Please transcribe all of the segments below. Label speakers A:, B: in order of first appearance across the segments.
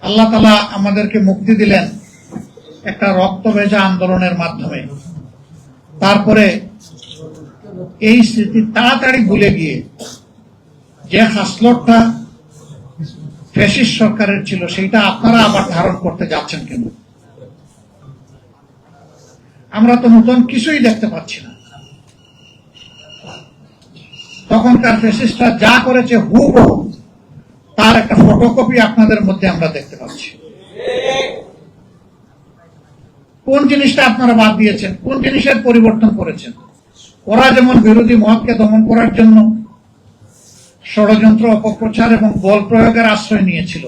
A: আল্লাহ তাআলা আমাদেরকে মুক্তি দিলেন একটা রক্ত ভেজা আন্দোলনের মাধ্যমে। তারপরে এই স্মৃতি তাড়াতাড়ি ভুলে গিয়ে যে হাসলটটা ফ্যাসিস্ট সরকারের ছিল সেটা আপনারা আবার ধারণ করতে যাচ্ছেন কেন? আমরা তো নতুন কিছুই দেখতে পাচ্ছি না। তখনকার ফ্যাসিস্টরা যা করেছে হুবহু তার একটা ফটোকপি আপনাদের মধ্যে আমরা দেখতে পাচ্ছি। কোন জিনিসটা আপনারা বাদ দিয়েছেন? কোন জিনিসের পরিবর্তন করেছেন? ওরা যেমন বিরোধী মতকে দমন করার জন্য ষড়যন্ত্র, অপপ্রচার এবং বল প্রয়োগের আশ্রয় নিয়েছিল,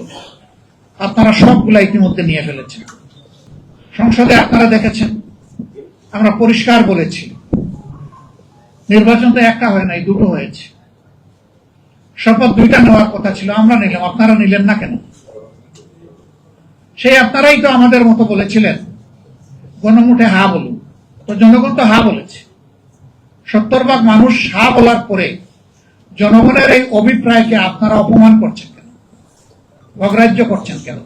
A: আপনারা সবগুলা ইতিমধ্যে নিয়ে ফেলেছেন। সংসদে আপনারা দেখেছেন, আমরা পরিষ্কার বলেছি নির্বাচন তো একটা হয় নাই, দুটো হয়েছে। শপথ দুইটা নেওয়ার কথা ছিল, আমরা নিলাম, আপনারা নিলেন না কেন? সেই আপনারাই তো আমাদের মতো বলেছিলেন গণমুঠে হা বলুন, তো জনগণ তো হা বলেছে। 70% মানুষ হা বলার পরে জনগণের এই অভিপ্রায়কে আপনারা অপমান করছেন কেন? অগ্রাহ্য করছেন কেন?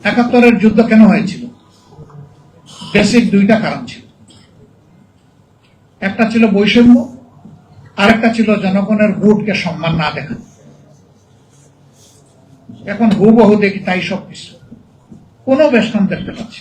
A: 71-এর যুদ্ধ কেন হয়েছিল? বেসিক দুইটা কারণ ছিল। একটা ছিল বৈষম্য, আরেকটা ছিল জনগণের ভোটকে সম্মান না দেখা। এখন হুবহু দেখি তাই সবকিছু, কোনো বেষ্টন দেখতে পাচ্ছি।